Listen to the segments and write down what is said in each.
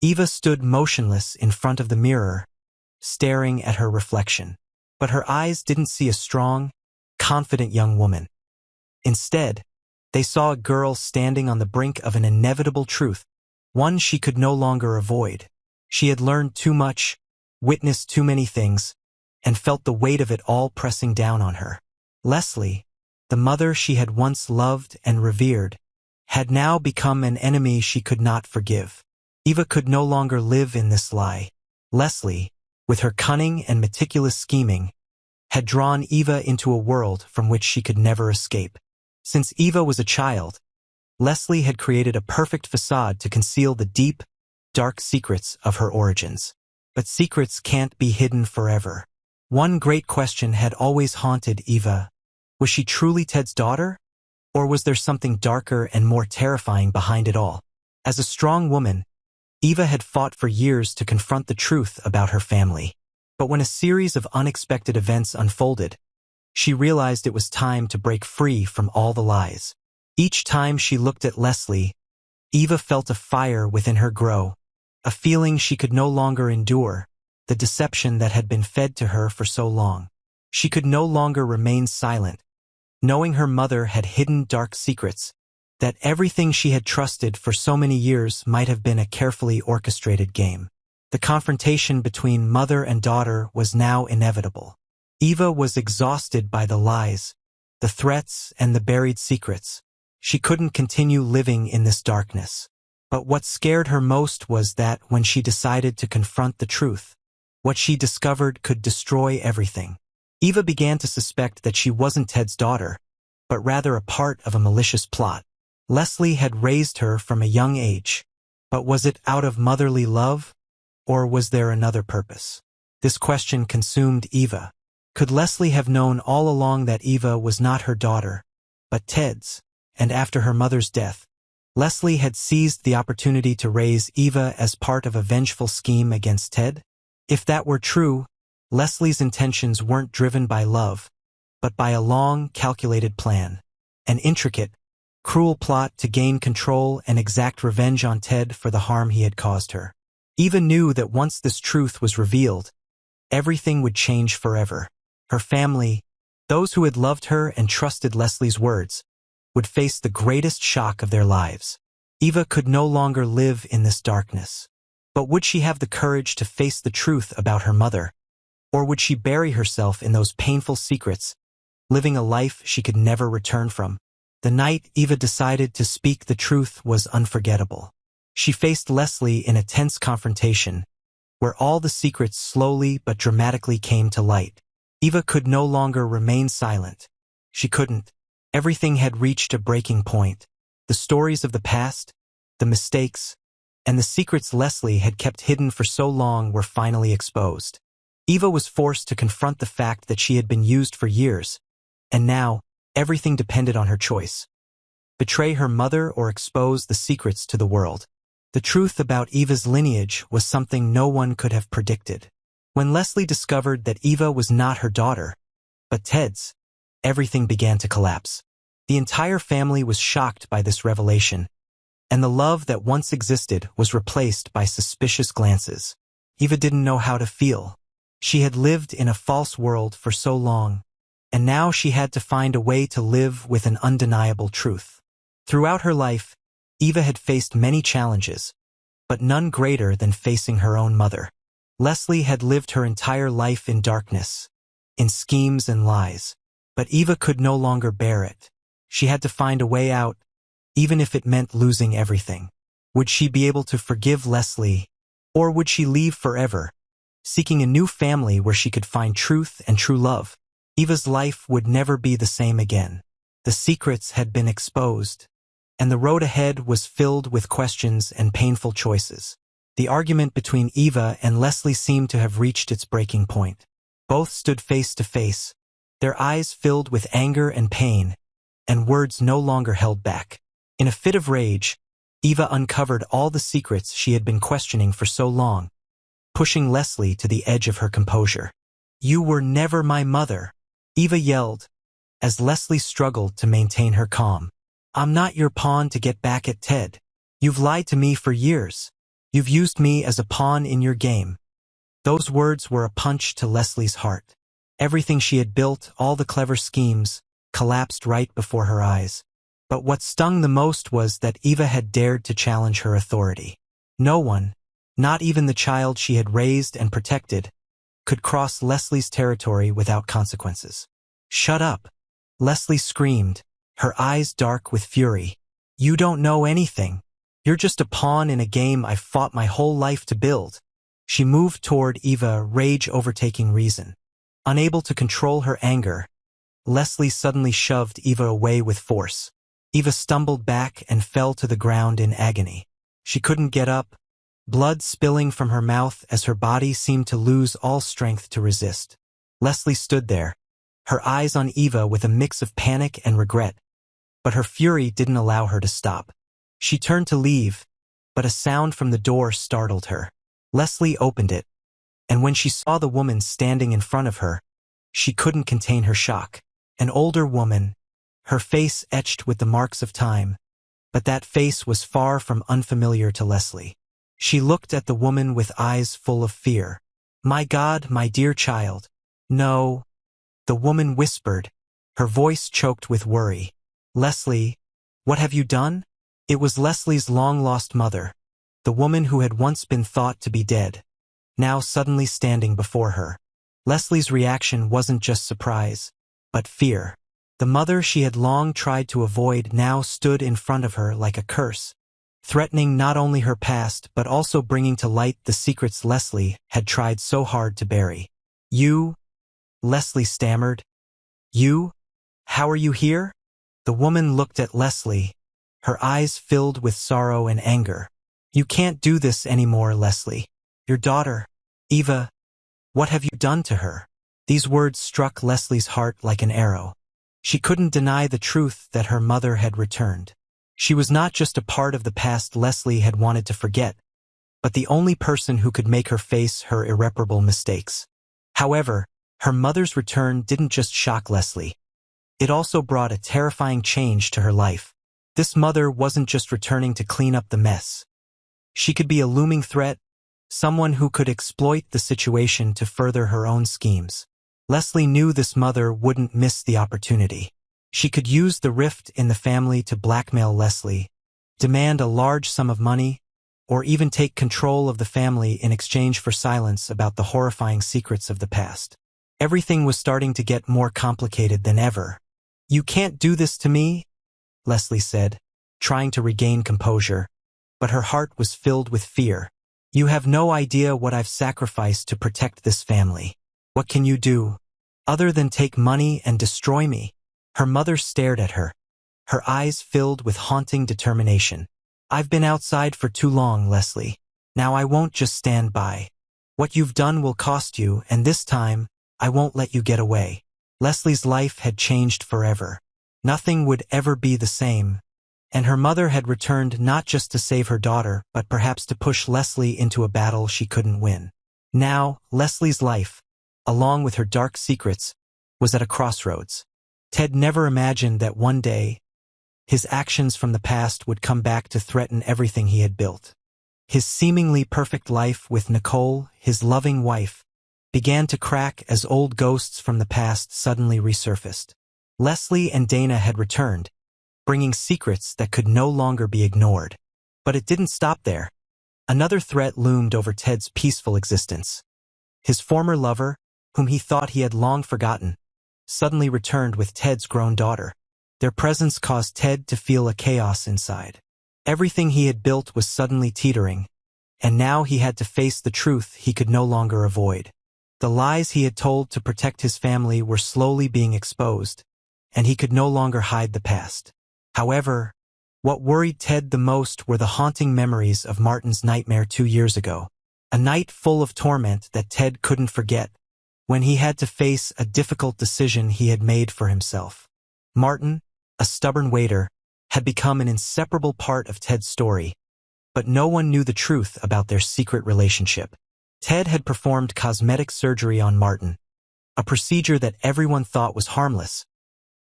Eva stood motionless in front of the mirror, staring at her reflection. But her eyes didn't see a strong, confident young woman. Instead, they saw a girl standing on the brink of an inevitable truth, one she could no longer avoid. She had learned too much, witnessed too many things, and felt the weight of it all pressing down on her. Leslie, the mother she had once loved and revered, had now become an enemy she could not forgive. Eva could no longer live in this lie. Leslie, with her cunning and meticulous scheming, had drawn Eva into a world from which she could never escape. Since Eva was a child, Leslie had created a perfect facade to conceal the deep, dark secrets of her origins. But secrets can't be hidden forever. One great question had always haunted Eva. Was she truly Ted's daughter? Or was there something darker and more terrifying behind it all? As a strong woman, Eva had fought for years to confront the truth about her family. But when a series of unexpected events unfolded, she realized it was time to break free from all the lies. Each time she looked at Leslie, Eva felt a fire within her grow, a feeling she could no longer endure, the deception that had been fed to her for so long. She could no longer remain silent, knowing her mother had hidden dark secrets, that everything she had trusted for so many years might have been a carefully orchestrated game. The confrontation between mother and daughter was now inevitable. Eva was exhausted by the lies, the threats, and the buried secrets. She couldn't continue living in this darkness. But what scared her most was that when she decided to confront the truth, what she discovered could destroy everything. Eva began to suspect that she wasn't Ted's daughter, but rather a part of a malicious plot. Leslie had raised her from a young age, but was it out of motherly love, or was there another purpose? This question consumed Eva. Could Leslie have known all along that Eva was not her daughter, but Ted's? And after her mother's death, Leslie had seized the opportunity to raise Eva as part of a vengeful scheme against Ted? If that were true, Leslie's intentions weren't driven by love, but by a long, calculated plan. An intricate, cruel plot to gain control and exact revenge on Ted for the harm he had caused her. Eva knew that once this truth was revealed, everything would change forever. Her family, those who had loved her and trusted Leslie's words, would face the greatest shock of their lives. Eva could no longer live in this darkness. But would she have the courage to face the truth about her mother? Or would she bury herself in those painful secrets, living a life she could never return from? The night Eva decided to speak the truth was unforgettable. She faced Leslie in a tense confrontation, where all the secrets slowly but dramatically came to light. Eva could no longer remain silent. She couldn't. Everything had reached a breaking point. The stories of the past, the mistakes, and the secrets Leslie had kept hidden for so long were finally exposed. Eva was forced to confront the fact that she had been used for years, and now everything depended on her choice. Betray her mother or expose the secrets to the world. The truth about Eva's lineage was something no one could have predicted. When Leslie discovered that Eva was not her daughter, but Ted's, everything began to collapse. The entire family was shocked by this revelation, and the love that once existed was replaced by suspicious glances. Eva didn't know how to feel. She had lived in a false world for so long, and now she had to find a way to live with an undeniable truth. Throughout her life, Eva had faced many challenges, but none greater than facing her own mother. Leslie had lived her entire life in darkness, in schemes and lies, but Eva could no longer bear it. She had to find a way out, even if it meant losing everything. Would she be able to forgive Leslie, or would she leave forever, seeking a new family where she could find truth and true love? Eva's life would never be the same again. The secrets had been exposed, and the road ahead was filled with questions and painful choices. The argument between Eva and Leslie seemed to have reached its breaking point. Both stood face to face, their eyes filled with anger and pain, and words no longer held back. In a fit of rage, Eva uncovered all the secrets she had been questioning for so long, pushing Leslie to the edge of her composure. "You were never my mother," Eva yelled, as Leslie struggled to maintain her calm. "I'm not your pawn to get back at Ted. You've lied to me for years." You've used me as a pawn in your game." Those words were a punch to Leslie's heart. Everything she had built, all the clever schemes, collapsed right before her eyes. But what stung the most was that Eva had dared to challenge her authority. No one, not even the child she had raised and protected, could cross Leslie's territory without consequences. "Shut up!" Leslie screamed, her eyes dark with fury. "You don't know anything. You're just a pawn in a game I've fought my whole life to build." She moved toward Eva, rage overtaking reason. Unable to control her anger, Leslie suddenly shoved Eva away with force. Eva stumbled back and fell to the ground in agony. She couldn't get up, blood spilling from her mouth as her body seemed to lose all strength to resist. Leslie stood there, her eyes on Eva with a mix of panic and regret. But her fury didn't allow her to stop. She turned to leave, but a sound from the door startled her. Leslie opened it, and when she saw the woman standing in front of her, she couldn't contain her shock. An older woman, her face etched with the marks of time, but that face was far from unfamiliar to Leslie. She looked at the woman with eyes full of fear. "My God, my dear child." "No," the woman whispered, her voice choked with worry. "Leslie, what have you done?" It was Leslie's long-lost mother, the woman who had once been thought to be dead, now suddenly standing before her. Leslie's reaction wasn't just surprise, but fear. The mother she had long tried to avoid now stood in front of her like a curse, threatening not only her past but also bringing to light the secrets Leslie had tried so hard to bury. "You?" Leslie stammered. "You? How are you here?" The woman looked at Leslie, her eyes filled with sorrow and anger. "You can't do this anymore, Leslie. Your daughter, Eva, what have you done to her?" These words struck Leslie's heart like an arrow. She couldn't deny the truth that her mother had returned. She was not just a part of the past Leslie had wanted to forget, but the only person who could make her face her irreparable mistakes. However, her mother's return didn't just shock Leslie. It also brought a terrifying change to her life. This mother wasn't just returning to clean up the mess. She could be a looming threat, someone who could exploit the situation to further her own schemes. Leslie knew this mother wouldn't miss the opportunity. She could use the rift in the family to blackmail Leslie, demand a large sum of money, or even take control of the family in exchange for silence about the horrifying secrets of the past. Everything was starting to get more complicated than ever. "You can't do this to me," Leslie said, trying to regain composure, but her heart was filled with fear. "You have no idea what I've sacrificed to protect this family. What can you do, other than take money and destroy me?" Her mother stared at her, her eyes filled with haunting determination. "I've been outside for too long, Leslie. Now I won't just stand by. What you've done will cost you, and this time, I won't let you get away." Leslie's life had changed forever. Nothing would ever be the same, and her mother had returned not just to save her daughter, but perhaps to push Leslie into a battle she couldn't win. Now, Leslie's life, along with her dark secrets, was at a crossroads. Ted never imagined that one day, his actions from the past would come back to threaten everything he had built. His seemingly perfect life with Nicole, his loving wife, began to crack as old ghosts from the past suddenly resurfaced. Leslie and Dana had returned, bringing secrets that could no longer be ignored. But it didn't stop there. Another threat loomed over Ted's peaceful existence. His former lover, whom he thought he had long forgotten, suddenly returned with Ted's grown daughter. Their presence caused Ted to feel a chaos inside. Everything he had built was suddenly teetering, and now he had to face the truth he could no longer avoid. The lies he had told to protect his family were slowly being exposed, and he could no longer hide the past. However, what worried Ted the most were the haunting memories of Martin's nightmare 2 years ago. A night full of torment that Ted couldn't forget, when he had to face a difficult decision he had made for himself. Martin, a stubborn waiter, had become an inseparable part of Ted's story, but no one knew the truth about their secret relationship. Ted had performed cosmetic surgery on Martin, a procedure that everyone thought was harmless,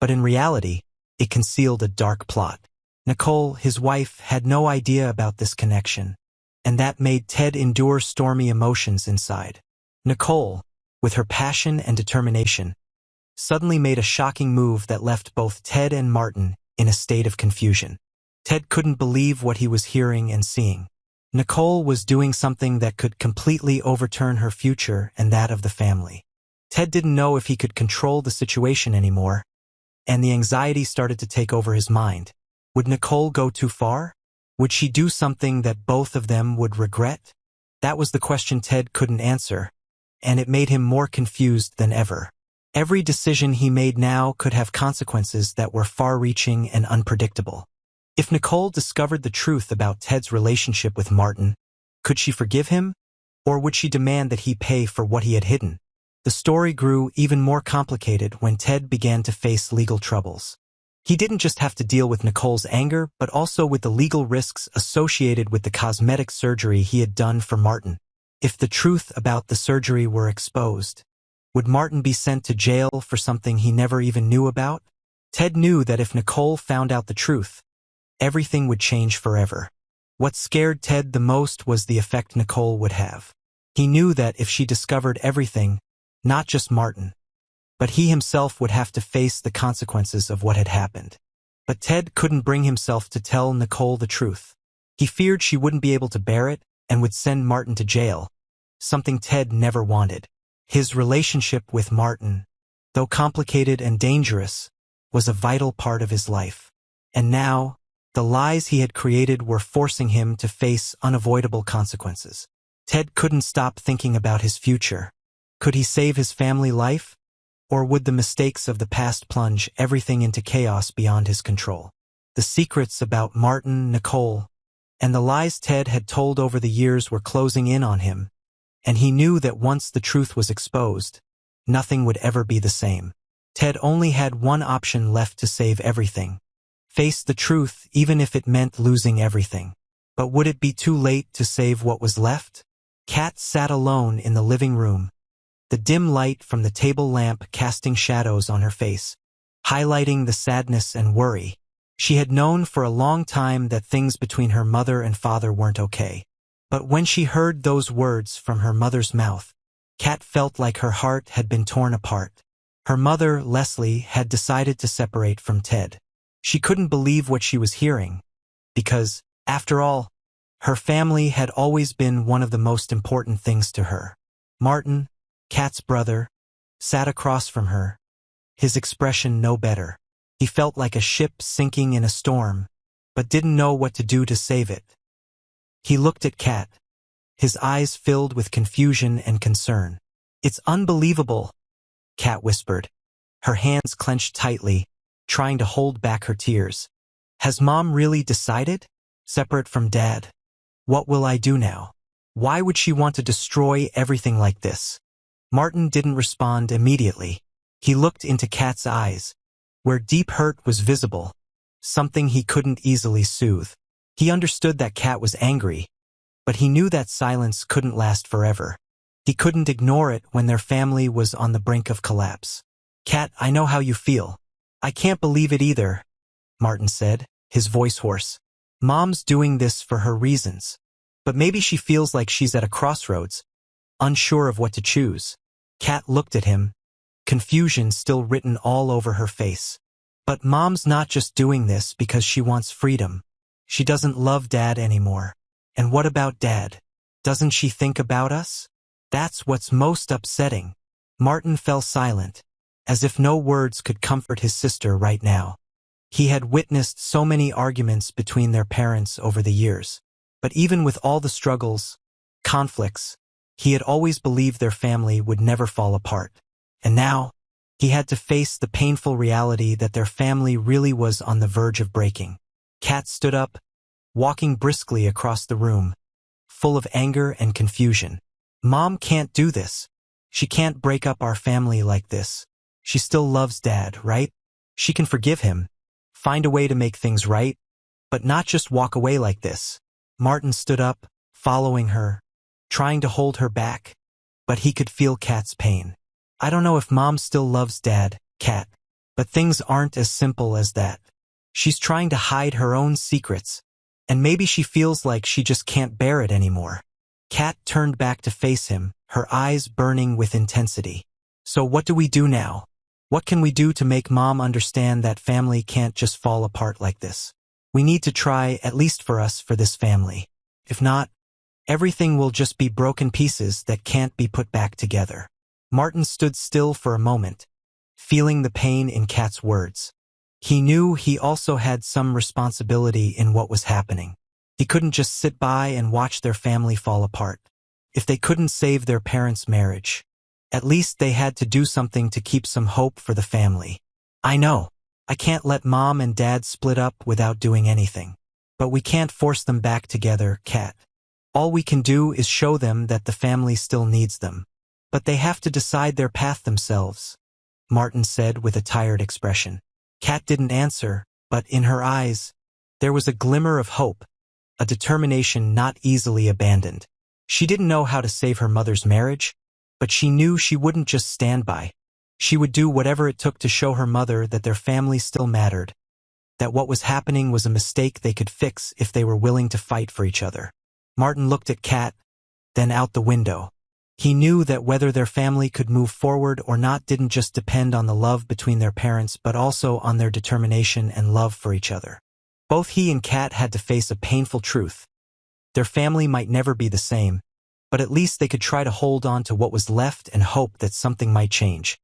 but in reality, it concealed a dark plot. Nicole, his wife, had no idea about this connection, and that made Ted endure stormy emotions inside. Nicole, with her passion and determination, suddenly made a shocking move that left both Ted and Martin in a state of confusion. Ted couldn't believe what he was hearing and seeing. Nicole was doing something that could completely overturn her future and that of the family. Ted didn't know if he could control the situation anymore, and the anxiety started to take over his mind. Would Nicole go too far? Would she do something that both of them would regret? That was the question Ted couldn't answer, and it made him more confused than ever. Every decision he made now could have consequences that were far-reaching and unpredictable. If Nicole discovered the truth about Ted's relationship with Martin, could she forgive him, or would she demand that he pay for what he had hidden? The story grew even more complicated when Ted began to face legal troubles. He didn't just have to deal with Nicole's anger, but also with the legal risks associated with the cosmetic surgery he had done for Martin. If the truth about the surgery were exposed, would Martin be sent to jail for something he never even knew about? Ted knew that if Nicole found out the truth, everything would change forever. What scared Ted the most was the effect Nicole would have. He knew that if she discovered everything, not just Martin, but he himself would have to face the consequences of what had happened. But Ted couldn't bring himself to tell Nicole the truth. He feared she wouldn't be able to bear it and would send Martin to jail, something Ted never wanted. His relationship with Martin, though complicated and dangerous, was a vital part of his life. And now, the lies he had created were forcing him to face unavoidable consequences. Ted couldn't stop thinking about his future. Could he save his family life? Or would the mistakes of the past plunge everything into chaos beyond his control? The secrets about Martin, Nicole, and the lies Ted had told over the years were closing in on him, and he knew that once the truth was exposed, nothing would ever be the same. Ted only had one option left to save everything. Face the truth even if it meant losing everything. But would it be too late to save what was left? Kat sat alone in the living room, the dim light from the table lamp casting shadows on her face, highlighting the sadness and worry. She had known for a long time that things between her mother and father weren't okay. But when she heard those words from her mother's mouth, Kat felt like her heart had been torn apart. Her mother, Leslie, had decided to separate from Ted. She couldn't believe what she was hearing, because, after all, her family had always been one of the most important things to her. Martin, Kat's brother, sat across from her, his expression no better. He felt like a ship sinking in a storm, but didn't know what to do to save it. He looked at Kat, his eyes filled with confusion and concern. "It's unbelievable," Kat whispered, her hands clenched tightly, trying to hold back her tears. "Has Mom really decided? Separate from Dad? What will I do now? Why would she want to destroy everything like this?" Martin didn't respond immediately. He looked into Kat's eyes, where deep hurt was visible, something he couldn't easily soothe. He understood that Kat was angry, but he knew that silence couldn't last forever. He couldn't ignore it when their family was on the brink of collapse. "Kat, I know how you feel. I can't believe it either," Martin said, his voice hoarse. "Mom's doing this for her reasons, but maybe she feels like she's at a crossroads, unsure of what to choose." Kat looked at him, confusion still written all over her face. "But Mom's not just doing this because she wants freedom. She doesn't love Dad anymore. And what about Dad? Doesn't she think about us? That's what's most upsetting." Martin fell silent, as if no words could comfort his sister right now. He had witnessed so many arguments between their parents over the years. But even with all the struggles, conflicts, he had always believed their family would never fall apart. And now, he had to face the painful reality that their family really was on the verge of breaking. Kat stood up, walking briskly across the room, full of anger and confusion. "Mom can't do this. She can't break up our family like this. She still loves Dad, right? She can forgive him, find a way to make things right, but not just walk away like this." Martin stood up, following her, trying to hold her back, but he could feel Kat's pain. "I don't know if Mom still loves Dad, Kat, but things aren't as simple as that. She's trying to hide her own secrets, And maybe she feels like she just can't bear it anymore. Kat turned back to face him, her eyes burning with intensity. So what do we do now? What can we do to make Mom understand that family can't just fall apart like this? We need to try, at least for us, for this family. If not, everything will just be broken pieces that can't be put back together. Martin stood still for a moment, feeling the pain in Kat's words. He knew he also had some responsibility in what was happening. He couldn't just sit by and watch their family fall apart. If they couldn't save their parents' marriage, at least they had to do something to keep some hope for the family. I know, I can't let Mom and Dad split up without doing anything. But we can't force them back together, Kat. All we can do is show them that the family still needs them. But they have to decide their path themselves, Martin said with a tired expression. Kat didn't answer, but in her eyes, there was a glimmer of hope, a determination not easily abandoned. She didn't know how to save her mother's marriage, but she knew she wouldn't just stand by. She would do whatever it took to show her mother that their family still mattered, that what was happening was a mistake they could fix if they were willing to fight for each other. Martin looked at Kat, then out the window. He knew that whether their family could move forward or not didn't just depend on the love between their parents but also on their determination and love for each other. Both he and Kat had to face a painful truth. Their family might never be the same, but at least they could try to hold on to what was left and hope that something might change.